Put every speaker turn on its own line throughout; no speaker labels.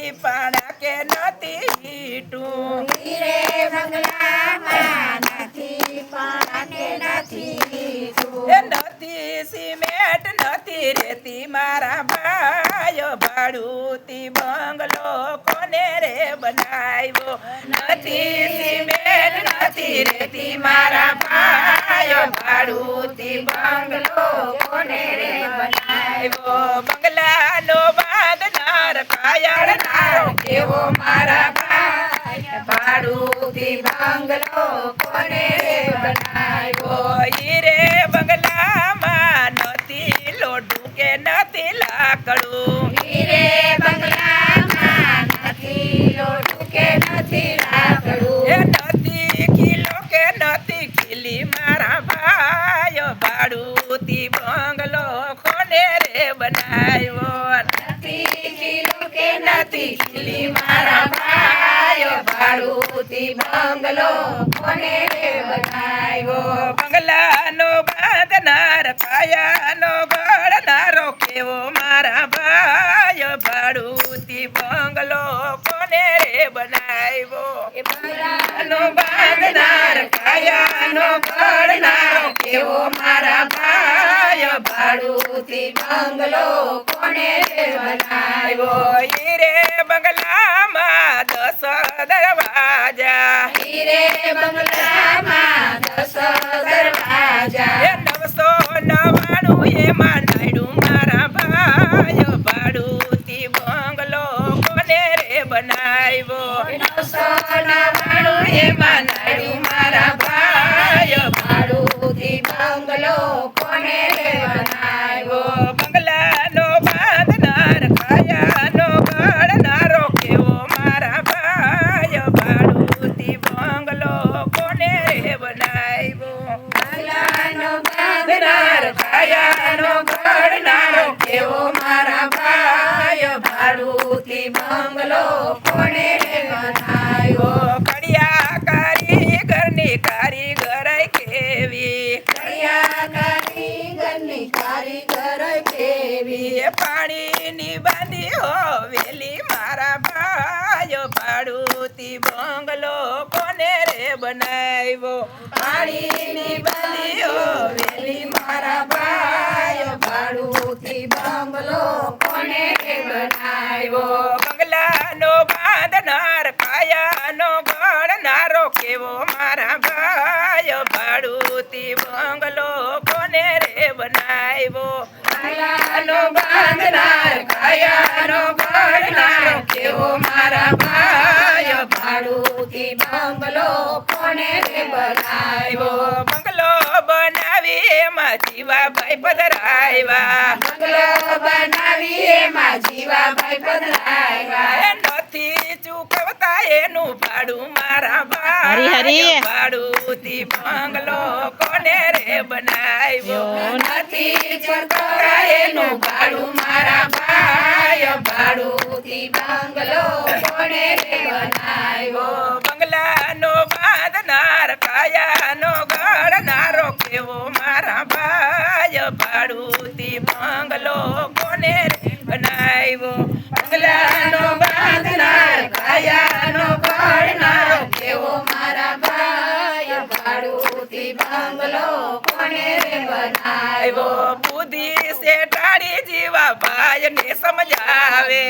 નથી પાણા કે નથી હીટું
હીરે બંગલામાં નથી પાણા કે નથી હીટું.
એ નથી સિમેન્ટ નથી રેતી મારા ભાઈઓ ભાડુતી બંગલો કોને રે બનાવ્યો નથી સિમેન્ટ નથી રેતી મારા ભાઈઓ ભાડુતી બંગલો કોને રે બનાવ્યો બંગલાનો બાંધનાર કાયડનારો કેવો મારા ભાઈ ભાડુતી બંગલો કોને રે બનાવ્યો હીરે બંગલામાં નથી લોઢું કે નથી લાકડું
હીરે બંગલામાં નથી લોઢું કે નથી લાકડું.
એ નથી કિલો કે નથી ખીલી મારા ભાઈઓ ભાડુતી બંગલો કોને રે બનાવ્યો
નથી કિલો કે
નથી ખીલી મારા ભાઈઓ ભાડુતી બંગલો
કોને રે બનાવ્યો.
બંગલાનો બાંધનાર કાયાનો ઘડનારો કેવો મારા ભાઈઓ ભાડુતી બંગલો કોને રે બનાવ્યો
એ બંગલાનો
નો બાંધનાર કાયાનો ઘડનારો કેવો મારા ભાઈઓ ભાડુતી બંગલો
કોને રે બનાવ્યો.
આવ્યો હીરે બંગલામાં 10 દરવાજા
હીરે બંગલામાં 10 દરવાજા.
એ 999 એમાં નાયડું મારા ભાઈઓ ભાડુતી બંગલો કોને રે બનાવ્યો
999
એમાં નાયડું મારા ભાઈઓ
ભાડુતી બંગલો કોને રે બનાવ્યો.
બંગલાનો બાંધનાર કાયાનો ઘડનારો કેવો મારા ભાઈઓ ભાડુતી બંગલો કોને રે બનાવ્યો
બંગલાનો
બાંધનાર કાયાનો ઘડનારો કેવો મારા ભાઈઓ ભાડુતી બંગલો
કોને રે બનાવ્યો.
કડિયા કારીગરની કારીગરાઈ કેવી
કડિયા કારીગરની કારીગર કેવી.
એ પાણીની બાંધી હવેલી મારા ભાઈઓ ભાડુતી બંગલો કોને રે બનાવ્યો પાણીની બાંધી હવેલી મારા ભાઈઓ
ભાડુતી બંગલો કોને રે બનાવ્યો.
બંગલાનો બાંધનાર કાયાનો ઘડનારો કેવો મારા ભાઈઓ ભાડુતી બંગલો કોને રે બનાવ્યો
બંગલાનો
બાંધનાર કાયાનો ઘડનારો કેવો મારા ભાઈઓ
ભાડુતી બંગલો કોને રે બનાવ્યો.
બંગલો બનાવી એમાં જીવાભાઈ પધરાવ્યા
બંગલો બનાવી એમાં જીવાભાઈ પધરાવ્યા.
એ નથી ચૂકવતા એનું ભાડું મારા
હરી, હરી.
ભાઈ ભાડુતી બંગલો કોને રે બનાવ્યો
નથી ચૂકવતા એનું ભાડું મારા ભાઈ ભાડુતી બંગલો કોને રે બનાવ્યો.
બંગલાનો બાંધનાર કાયાનો ઘડનારો કેવો મારા ભાઈ ભાડુતી બંગલો કોને રે બનાવ્યો બંગલાનો બાંધનાર કાયાનો ઘડનારો
કેવો મારા ભાઈ ભાડુતી બંગલો કોને રે બનાવ્યો.
આવ્યો બુદ્ધિ શેઠાણી જીવા ભાઈ ને સમજાવે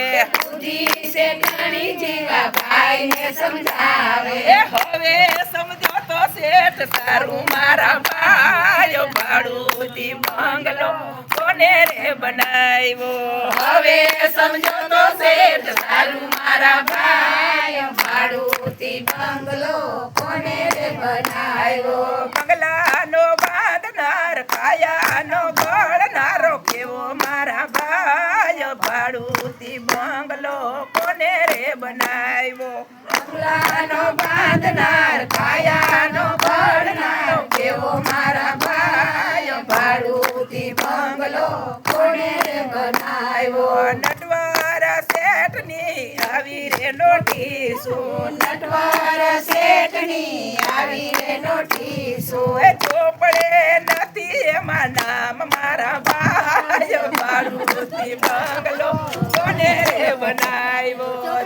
બુદ્ધિ શેઠાણી જીવાભાઈ ને સમજાવે.
એ હવે સમજો તો શેઠ સારું મારા ભાઈઓ ભાડુતી બંગલો કોને રે બનાવ્યો
હવે સમજો તો શેઠ સારું મારા ભાઈ ભાડુતી બંગલો કોને રે બનાવ્યો.
બંગલાનો બાંધનાર કાયાનો ઘડનારો કેવો મારા ભાઈઓ ભાડુતી બંગલો કોને રે બનાવ્યો
બંગલાનો બાંધનાર કાયાનો ઘડનારો કેવો મારા ભાઈ ભાડુતી બંગલો કોને રે બનાવ્યો.
નટવારા શેઠની આવી રે નોટીસો
નટવર શેઠની આવી રે નોટીસો.
એ ચોપડે નથી એમાં નામ મારા ભાઈઓ ભાડુતી બંગલો કોને રે બનાવ્યો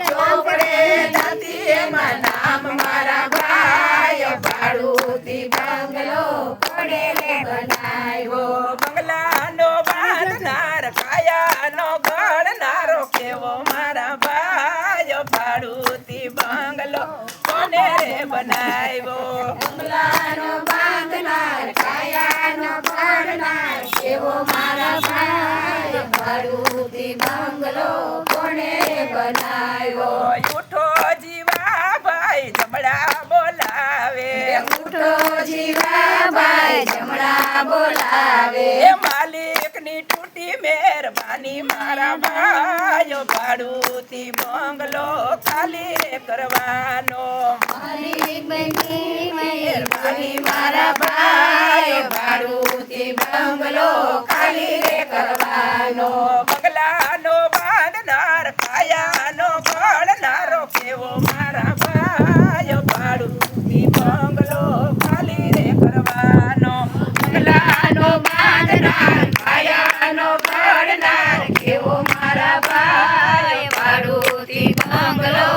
કોણે રે બનાવ્યો
બંગલાનો બાંધનાર કાયાનો ઘડનારો કેવો મારા ભાઈઓ ભાડુતી બંગલો કોને રે બનાવ્યો
બંગલાનો બાંધનાર કાયાનો ઘડનાર કેવો મારા ભાઈ ભાડુતી બંગલો કોણે રે બનાવ્યો
ઉઠો જીવા ભાઈ જમણા બોલાવે
ઉઠો જીવાભાઈ જમણા બોલાવે
એ માલિકની તૂટી મહેરબાની મારા ભાઈઓ ભાડુતી બંગલો ખાલી રે કરવાનો
માલિક બની મહેરબાની મારા ભાઈ ભાડુતી બંગલો ખાલી રે કરવાનો
બંગલાનો બાંધનાર કાયાનો ઘડનારો કેવો મારા ભાઈઓ ભાડુતી બંગલો ખાલી રે કરવાનો
બંગલાનો બાંધનાર કાયાનો ઘડનાર કેવો મારા ભાઈ ભાડુતી બંગલો